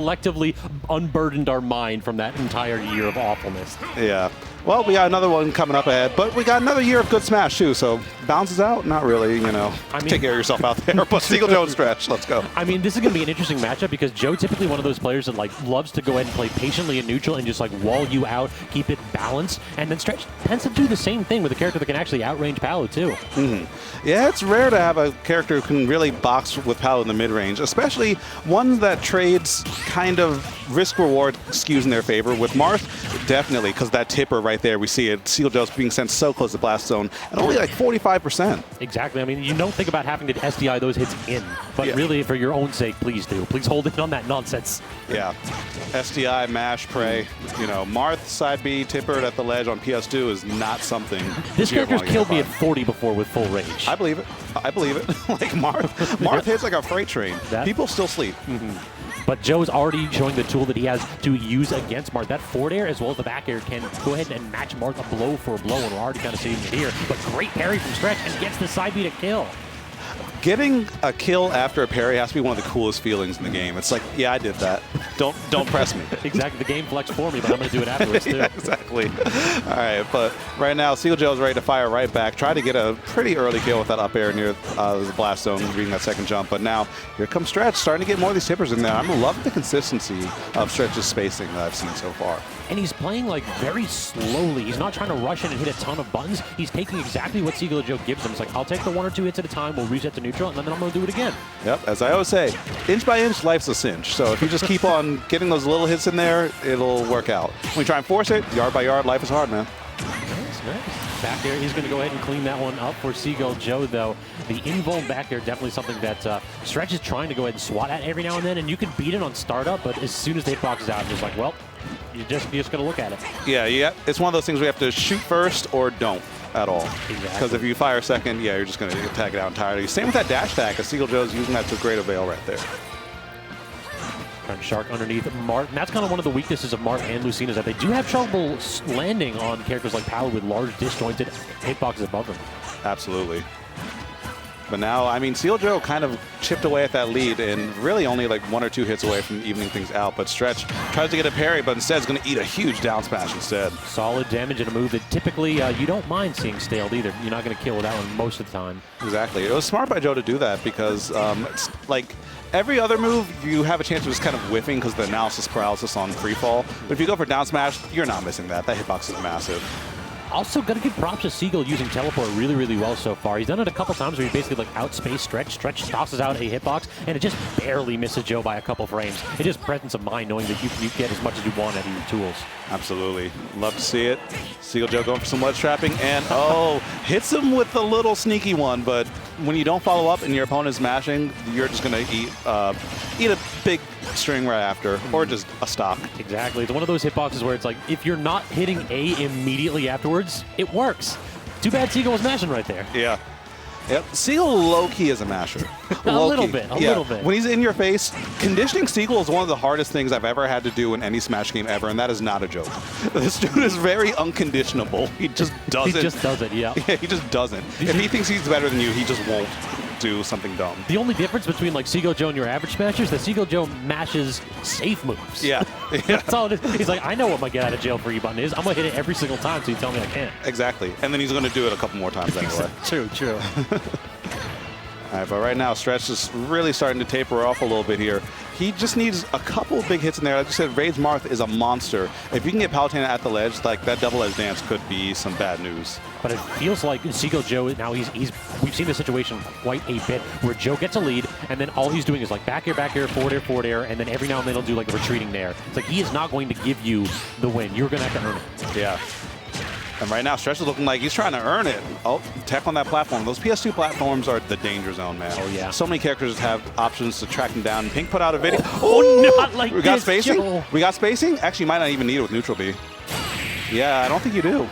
collectively unburdened our mind from that entire year of awfulness. Yeah. Well, we got another one coming up ahead, but we got another year of good Smash, too, so bounces out? Not really, you know. I mean, take care of yourself out there, but Seagull Joe and Stretch, let's go. I mean, this is going to be an interesting matchup because Joe typically one of those players that like loves to go ahead and play patiently in neutral and just like wall you out, keep it balanced, and then Stretch tends to do the same thing with a character that can actually outrange Palu, too. Yeah, it's rare to have a character who can really box with Palu in the mid-range, especially one that trades kind of risk-reward skews in their favor. With Marth, definitely, because that tipper right there, we see it. Seagull Joe's being sent so close to Blast Zone, and only like 45%. Exactly. I mean, you don't think about having to SDI those hits in, but really, for your own sake, please do. Please hold in on that nonsense. Yeah. SDI, mash, pray. You know, Marth, side B, tippered at the ledge on PS2 is not something. This character's killed me at 40 before with full rage. I believe it. I believe it. Like Marth hits like a freight train. People still sleep. But Joe's already showing the tool that he has to use against Marth. That forward air as well as the back air can go ahead and match Marth a blow for a blow, and we're already kind of seeing it here. But great parry from Stretch and gets the side B to kill. Getting a kill after a parry has to be one of the coolest feelings in the game. It's like, yeah, I did that. Don't press me. Exactly. The game flexed for me, but I'm going to do it afterwards, too. Yeah, exactly. All right, but right now, Seagull Joe's ready to fire right back. Try to get a pretty early kill with that up air near the blast zone, reading that second jump. But now, here comes Stretch, starting to get more of these tippers in there. I'm loving the consistency of Stretch's spacing that I've seen so far. And he's playing like very slowly. He's not trying to rush in and hit a ton of buttons. He's taking exactly what Seagull Joe gives him. It's like, I'll take the 1 or 2 hits at a time, we'll reset to neutral, and then I'm going to do it again. Yep, as I always say, inch by inch, life's a cinch. So if you just keep on getting those little hits in there, it'll work out. When you try and force it, yard by yard, life is hard, man. Nice. Back air, he's going to go ahead and clean that one up for Seagull Joe, though. The invuln back air, definitely something that Stretch is trying to go ahead and swat at every now and then, and you can beat it on startup, but as soon as the hitbox is out, it's just like, well, you're just going to look at it. Yeah, it's one of those things we have to shoot first or don't at all. Because if you fire second, yeah, you're just going to tag it out entirely. Same with that dash tag, because Seagull Joe's using that to great avail right there. Shark underneath Marth, and that's kind of one of the weaknesses of Marth and Lucina is that they do have trouble landing on characters like Palu with large disjointed hitboxes above them. Absolutely. But now, I mean, Seagull Joe kind of chipped away at that lead and really only like 1 or 2 hits away from evening things out. But Stretch tries to get a parry, but instead is going to eat a huge down smash instead. Solid damage and a move that typically you don't mind seeing staled either. You're not going to kill with that one most of the time. Exactly. It was smart by Joe to do that because it's like every other move, you have a chance of just kind of whiffing because the analysis paralysis on free fall. But if you go for down smash, you're not missing that. That hitbox is massive. Also, got to give props to Seagull using teleport really, really well so far. He's done it a couple times where he basically like outspace Stretch. Stretch tosses out a hitbox, and it just barely misses Joe by a couple frames. It's just presence of mind knowing that you get as much as you want out of your tools. Absolutely. Love to see it. Seagull Joe going for some ledge trapping, and hits him with a little sneaky one, but when you don't follow up and your opponent's mashing, you're just going to eat a big string right after, or just a stock. Exactly. It's one of those hitboxes where it's like, if you're not hitting A immediately afterwards, it works. Too bad Seagull was mashing right there. Yeah. Yep. Seagull low-key is a masher. A little bit. When he's in your face, conditioning Seagull is one of the hardest things I've ever had to do in any Smash game ever, and that is not a joke. This dude is very unconditionable. He just doesn't. He just doesn't, yeah. Yeah, he just doesn't. If he thinks he's better than you, he just won't do something dumb. The only difference between like Seagull Joe and your average smasher is that Seagull Joe mashes safe moves. Yeah. That's all it is. He's like, I know what my get out of jail free button is. I'm going to hit it every single time so you tell me I can't. Exactly. And then he's going to do it a couple more times anyway. True. All right, but right now, Stretch is really starting to taper off a little bit here. He just needs a couple of big hits in there. Like I said, Rage Marth is a monster. If you can get Palutena at the ledge, like that double-edged dance could be some bad news. But it feels like Seagull Joe, now we've seen this situation quite a bit, where Joe gets a lead, and then all he's doing is like back air, forward air, and then every now and then he'll do like a retreating nair. It's like he is not going to give you the win. You're going to have to earn it. Yeah. And right now, Stretch is looking like he's trying to earn it. Oh, tech on that platform. Those PS2 platforms are the danger zone, man. Oh, yeah. So many characters have options to track them down. Pink put out a video. Oh, not like we got this, spacing? Joe. We got spacing? Actually, you might not even need it with neutral B. Yeah, I don't think you do.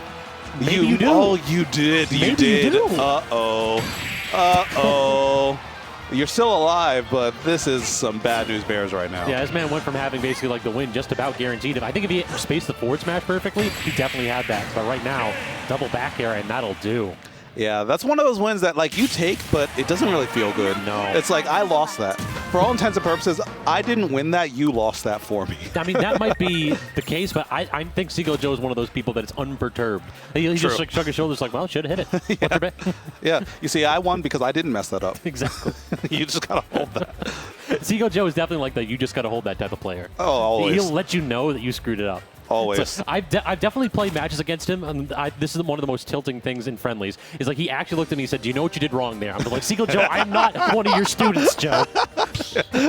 Maybe you do. Oh, you did. Maybe you did. You do. Uh-oh. You're still alive, but this is some bad news bears right now. Yeah, this man went from having basically like the win just about guaranteed. I think if he spaced the forward smash perfectly, he definitely had that. But right now, double back air, and that'll do. Yeah, that's one of those wins that like you take, but it doesn't really feel good. No. It's like, I lost that. for all intents and purposes, I didn't win that. You lost that for me. I mean, that might be the case, but I think Seagull Joe is one of those people that is unperturbed. He just like, shrugged his shoulders like, well, should have hit it. What's your bet? Yeah. You see, I won because I didn't mess that up. Exactly. You just got to hold that. Seagull Joe is definitely like that. You just got to hold that type of player. Oh, always. He'll let you know that you screwed it up. Always. So I've definitely played matches against him, and this is one of the most tilting things in friendlies. Is like he actually looked at me and said, "Do you know what you did wrong there?" I'm like, "Seagull Joe, I am not one of your students, Joe."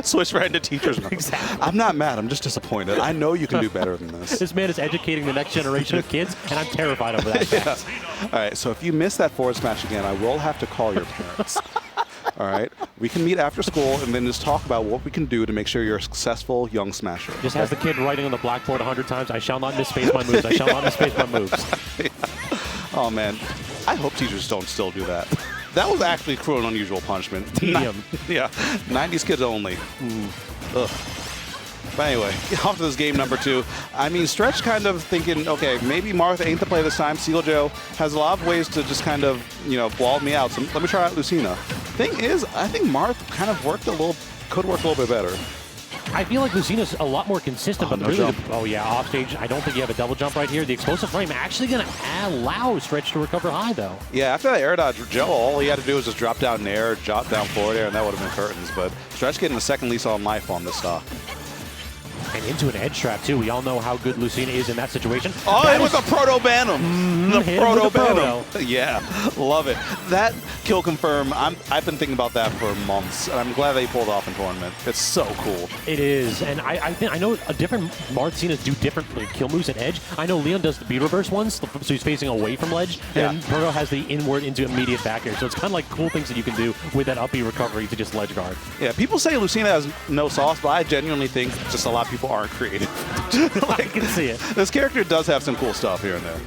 Switch right into teachers. Exactly. I'm not mad. I'm just disappointed. I know you can do better than this. This man is educating the next generation of kids, and I'm terrified over that. Yeah. All right. So if you miss that forward smash again, I will have to call your parents. All right, we can meet after school and then just talk about what we can do to make sure you're a successful young smasher. Just has the kid writing on the blackboard 100 times, "I shall not misspace my moves. I shall not misspace my moves." Yeah. Oh, man. I hope teachers don't still do that. That was actually cruel and unusual punishment. Tedium. Yeah, 90s kids only. Ugh. But anyway, off to this game number 2. I mean, Stretch kind of thinking, okay, maybe Marth ain't the play this time. Seagull Joe has a lot of ways to just kind of, wall me out. So let me try out Lucina. Thing is, I think Marth kind of could work a little bit better. I feel like Lucina's a lot more consistent, but no really, jump. oh yeah, off stage, I don't think you have a double jump right here. The explosive frame actually going to allow Stretch to recover high, though. Yeah, after that air dodge, Joe, all he had to do was just drop down in air, drop down forward air, and that would have been curtains. But Stretch getting a second lease on life on this stock. And into an edge trap, too. We all know how good Lucina is in that situation. Oh, it was a proto-bantam. The proto-bantam. Proto. Yeah, love it. That kill confirm, I've been thinking about that for months, and I'm glad they pulled off in tournament. It's so cool. It is, and I know a different Marthinas do different kill moves at edge. I know Leon does the beat reverse ones, so he's facing away from ledge, and Proto has the inward into immediate back air. So it's kind of like cool things that you can do with that up B recovery to just ledge guard. Yeah, people say Lucina has no sauce, but I genuinely think just a lot of people aren't creative. I can see it. This character does have some cool stuff here and there.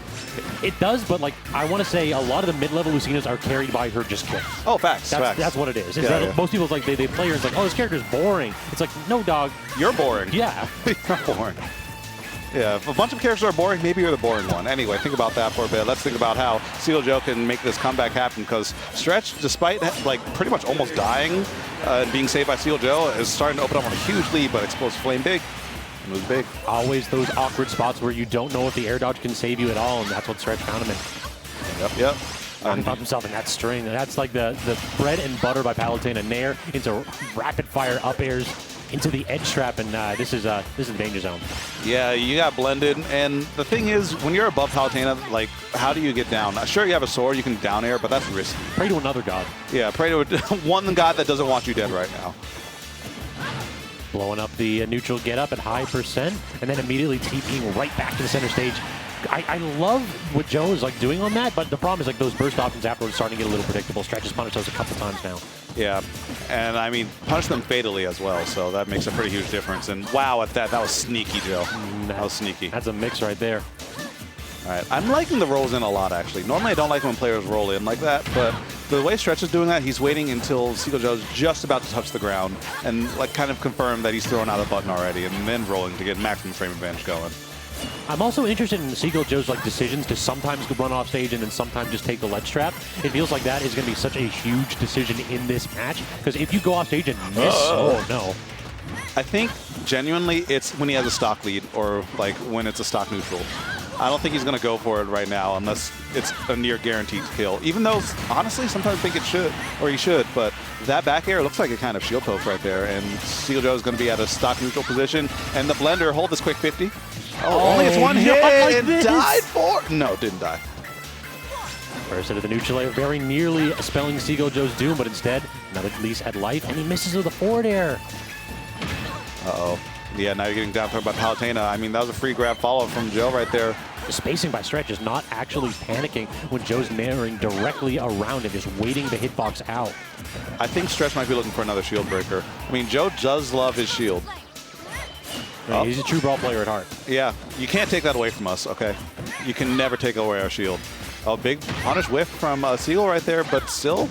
It does, but like I want to say a lot of the mid-level Lucinas are carried by her just kills. Oh, facts. That's what it is. Yeah, yeah. Most people like they play her and it's like, oh, this character's boring. It's like, no, dog. You're boring. Yeah. You're boring. Yeah, if a bunch of characters are boring, maybe you're the boring one. Anyway, think about that for a bit. Let's think about how Seagull Joe can make this comeback happen, because Stretch, despite like pretty much almost dying and being saved by Seagull Joe, is starting to open up on a huge lead, but Explosive Flame big. It was big. Always those awkward spots where you don't know if the air dodge can save you at all, and that's what Stretch found him in. Yep. He found himself in that string. That's like the bread and butter by Palutena. Nair into rapid fire up airs into the edge trap, and this is the danger zone. Yeah, you got blended, and the thing is, when you're above Palutena, like, how do you get down? Sure, you have a sword, you can down air, but that's risky. Pray to another god. Yeah, pray to one god that doesn't want you dead right now. Blowing up the neutral get up at high percent, and then immediately TPing right back to the center stage. I love what Joe is like doing on that, but the problem is like those burst options afterwards starting to get a little predictable. Stretch has punished those a couple times now. Yeah, and I mean, punish them fatally as well, so that makes a pretty huge difference. And wow, at that was sneaky, Joe. That was sneaky. That's a mix right there. All right, I'm liking the rolls in a lot, actually. Normally, I don't like when players roll in like that, but the way Stretch is doing that, he's waiting until Seagull Joe's just about to touch the ground and like kind of confirm that he's thrown out a button already, and then rolling to get maximum frame advantage going. I'm also interested in Seagull Joe's like decisions to sometimes run off stage and then sometimes just take the ledge trap. It feels like that is going to be such a huge decision in this match, because if you go off stage and miss, oh no. I think genuinely it's when he has a stock lead, or like when it's a stock neutral. I don't think he's going to go for it right now unless it's a near guaranteed kill. Even though, honestly, sometimes I think it should, or he should, but that back air looks like a kind of shield poke right there, and Seagull Joe is going to be at a stock neutral position, and the blender, hold this quick 50. Oh, only it's one hit, like it this. died for, no, didn't die. First hit of the neutral air, very nearly spelling Seagull Joe's doom, but instead, another lease at life, and he misses with a forward air. Uh-oh. Yeah, now you're getting down thrown by Palutena. I mean, that was a free grab follow from Joe right there. The spacing by Stretch is not actually panicking when Joe's nairing directly around him, just waiting the hitbox out. I think Stretch might be looking for another shield breaker. I mean, Joe does love his shield. He's a true ball player at heart. Yeah, you can't take that away from us, okay? You can never take away our shield. Oh, big punish whiff from Seagull right there, but still,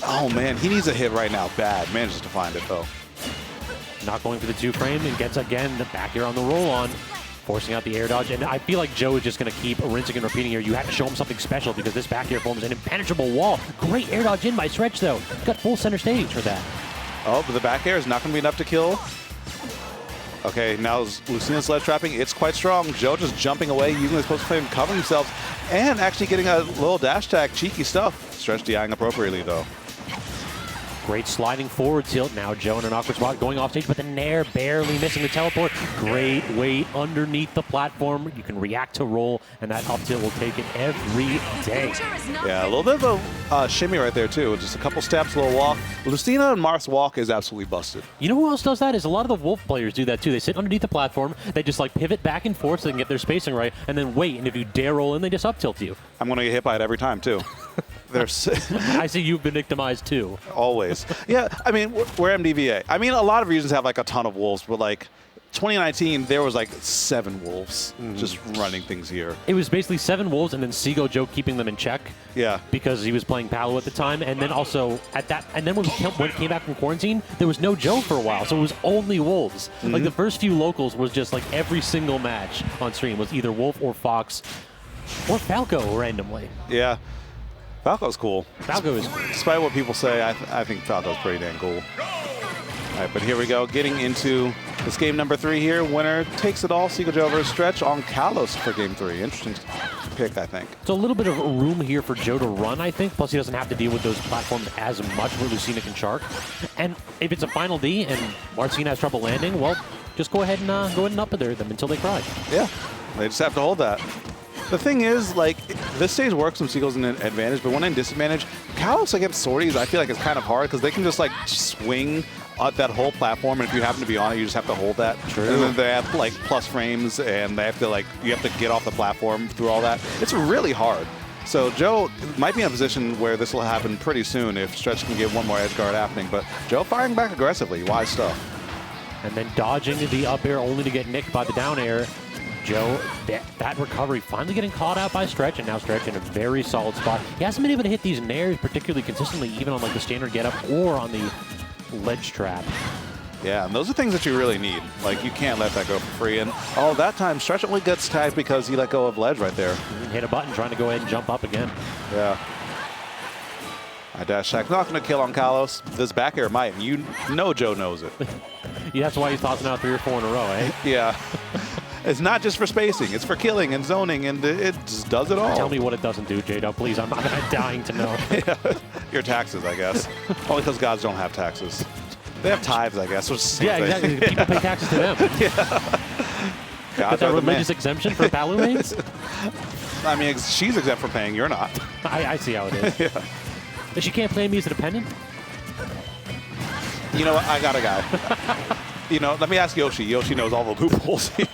oh man, he needs a hit right now. Bad, manages to find it though. Not going for the two frame, and gets again the back air on the roll on, forcing out the air dodge. And I feel like Joe is just going to keep rinsing and repeating here. You have to show him something special, because this back air forms an impenetrable wall. Great air dodge in by Stretch though. Got full center stage for that. Oh, but the back air is not going to be enough to kill. Okay, now Lucina's ledge trapping. It's quite strong. Joe just jumping away, using his post frame, covering himself, and actually getting a little dash tag. Cheeky stuff. Stretch DIing appropriately, though. Great sliding forward tilt. Now Joe in an awkward spot going off stage, but the Nair barely missing the teleport. Great weight underneath the platform. You can react to roll, and that up tilt will take it every day. Yeah, a little bit of a shimmy right there, too. Just a couple steps, a little walk. Lucina and Marth's walk is absolutely busted. You know who else does that? Is a lot of the Wolf players do that, too. They sit underneath the platform. They just, like, pivot back and forth so they can get their spacing right, and then wait. And if you dare roll in, they just up tilt you. I'm going to get hit by it every time, too. I see you've been victimized too. Always. Yeah, I mean, we're MDVA. I mean, a lot of regions have like a ton of wolves, but like 2019, there was like 7 wolves just running things here. It was basically 7 wolves and then Seagull Joe keeping them in check. Yeah. Because he was playing Palu at the time, and then also at that, and then when we came back from quarantine, there was no Joe for a while, so it was only wolves. Like the first few locals was just like every single match on stream was either wolf or fox or Falco randomly. Yeah. Falco's cool. Falco is cool. Despite what people say, I think Falco's pretty dang cool. All right, but here we go. Getting into this game number 3 here. Winner takes it all. Seagull Joe versus Stretch on Kalos for game 3. Interesting pick, I think. So a little bit of room here for Joe to run, I think. Plus, he doesn't have to deal with those platforms as much where Lucina can shark. And if it's a final D and Marcina has trouble landing, well, just go ahead and up there them until they cry. Yeah, they just have to hold that. The thing is, like, this stage works when Seagull's in an advantage, but when in disadvantage, Kalos against Swordies, I feel like it's kind of hard because they can just, like, swing that whole platform, and if you happen to be on it, you just have to hold that. True. And then they have, like, plus frames, and they have to, like, you have to get off the platform through all that. It's really hard. So Joe might be in a position where this will happen pretty soon if Stretch can get one more edge guard happening, but Joe firing back aggressively. Wise stuff. And then dodging the up air only to get nicked by the down air. Joe, that recovery finally getting caught out by Stretch, and now Stretch in a very solid spot. He hasn't been able to hit these nairs particularly consistently, even on like the standard getup or on the ledge trap. Yeah, and those are things that you really need. Like, you can't let that go for free. And oh, that time Stretch only gets tagged because he let go of ledge right there. Hit a button trying to go ahead and jump up again. Yeah. I dash tag. Not going to kill on Kalos. This back air might, and you know Joe knows it. Yeah, that's why he's tossing out 3 or 4 in a row, eh? Yeah. It's not just for spacing. It's for killing and zoning, and it just does it all. Tell me what it doesn't do, J-Dub, please. I'm dying to know. Yeah. Your taxes, I guess. Only because gods don't have taxes. They have tithes, I guess. Yeah, exactly. People pay taxes to them. Yeah. But that religious exemption for Palu mates? I mean, she's exempt from paying. You're not. I see how it is. Yeah. But she can't play me as a dependent? You know what? I got a guy. You know, let me ask Yoshi. Yoshi knows all the loopholes here.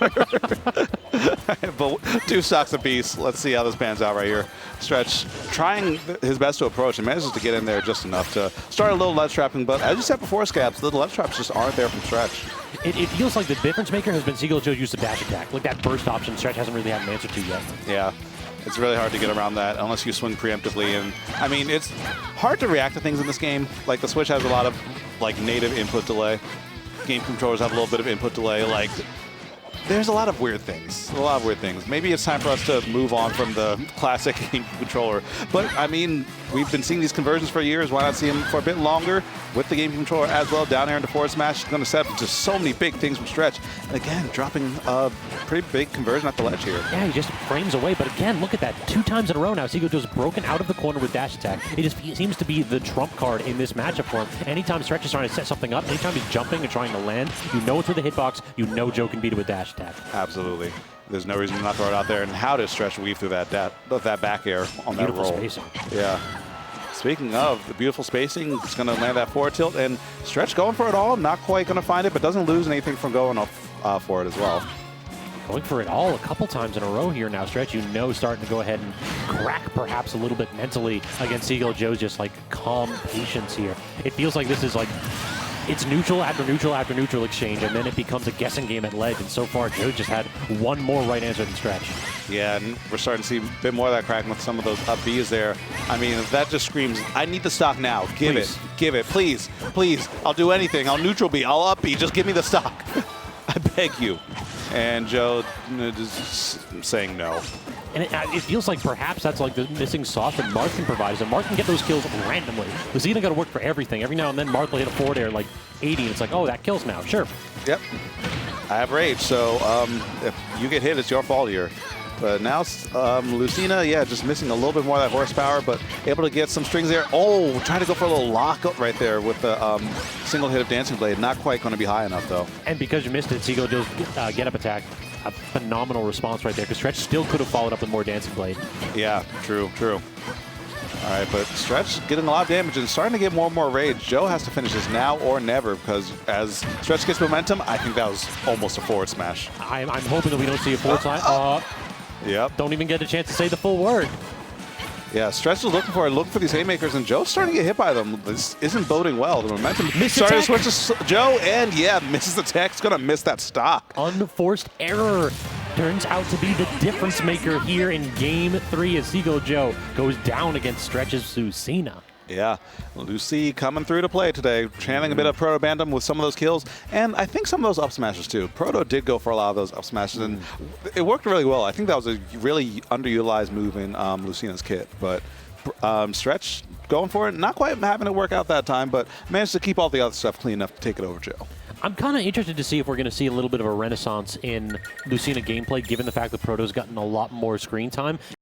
But 2 stocks apiece. Let's see how this pans out right here. Stretch trying his best to approach and manages to get in there just enough to start a little ledge trapping. But as you said before, Scabs, the ledge traps just aren't there from Stretch. It feels like the difference maker has been Seagull Joe's use of dash attack. Like that burst option Stretch hasn't really had an answer to yet. Yeah. It's really hard to get around that unless you swing preemptively. And I mean, it's hard to react to things in this game. Like the Switch has a lot of like native input delay. Game controllers have a little bit of input delay. Like, there's a lot of weird things. Maybe it's time for us to move on from the classic game controller. But, I mean, we've been seeing these conversions for years. Why not see them for a bit longer with the game controller as well? Down air into forward smash is going to set up just so many big things from Stretch. And again, dropping a pretty big conversion at the ledge here. Yeah, he just frames away. But again, look at that. 2 times in a row now. Seagull Joe's broken out of the corner with dash attack. It just seems to be the trump card in this matchup for him. Anytime Stretch is trying to set something up, anytime he's jumping and trying to land, you know it's with the hitbox. You know Joe can beat it with dash attack. Absolutely. There's no reason to not throw it out there. And how does Stretch weave through that back air on that roll? Beautiful spacing. Yeah. Speaking of the beautiful spacing, it's going to land that forward tilt. And Stretch going for it all. Not quite going to find it, but doesn't lose anything from going up for it as well. Going for it all a couple times in a row here now, Stretch. You know, starting to go ahead and crack perhaps a little bit mentally against Seagull Joe's just like calm patience here. It feels like this is like it's neutral after neutral after neutral exchange, and then it becomes a guessing game at ledge. And so far, Joe just had 1 more right answer than Stretch. Yeah, and we're starting to see a bit more of that cracking with some of those up Bs there. I mean, that just screams, I need the stock now. Give it, please, please. I'll do anything. I'll neutral B, I'll up B. Just give me the stock. I beg you. And Joe just saying no. And it feels like perhaps that's like the missing sauce that Marth can provide. So Marth can get those kills randomly. Lucina got to work for everything. Every now and then Marth will hit a forward air like 80, and it's like, oh, that kills now. Sure. Yep. I have rage, so if you get hit, it's your fault here. But now Lucina, yeah, just missing a little bit more of that horsepower, but able to get some strings there. Oh, trying to go for a little lockup right there with the single hit of Dancing Blade. Not quite going to be high enough, though. And because you missed it, Seagull does get up attack. A phenomenal response right there, because Stretch still could have followed up with more Dancing Blade. Yeah, true. All right, but Stretch getting a lot of damage and starting to get more and more rage. Joe has to finish this now or never, because as Stretch gets momentum, I think that was almost a forward smash. I'm hoping that we don't see a forward slide. Yep. Don't even get a chance to say the full word. Yeah, Stretch is looking for these haymakers, and Joe's starting to get hit by them. This isn't boding well. The momentum starting to switch to Joe, and yeah, misses the tech. He's going to miss that stock. Unforced error turns out to be the difference maker here in Game 3 as Seagull Joe goes down against Stretch's Lucina. Yeah, Lucy coming through to play today, channeling a bit of Proto Bandom with some of those kills, and I think some of those up smashes too. Proto did go for a lot of those up smashes, and it worked really well. I think that was a really underutilized move in Lucina's kit, but Stretch going for it, not quite having it work out that time, but managed to keep all the other stuff clean enough to take it over Joe. I'm kind of interested to see if we're going to see a little bit of a renaissance in Lucina gameplay, given the fact that Proto's gotten a lot more screen time.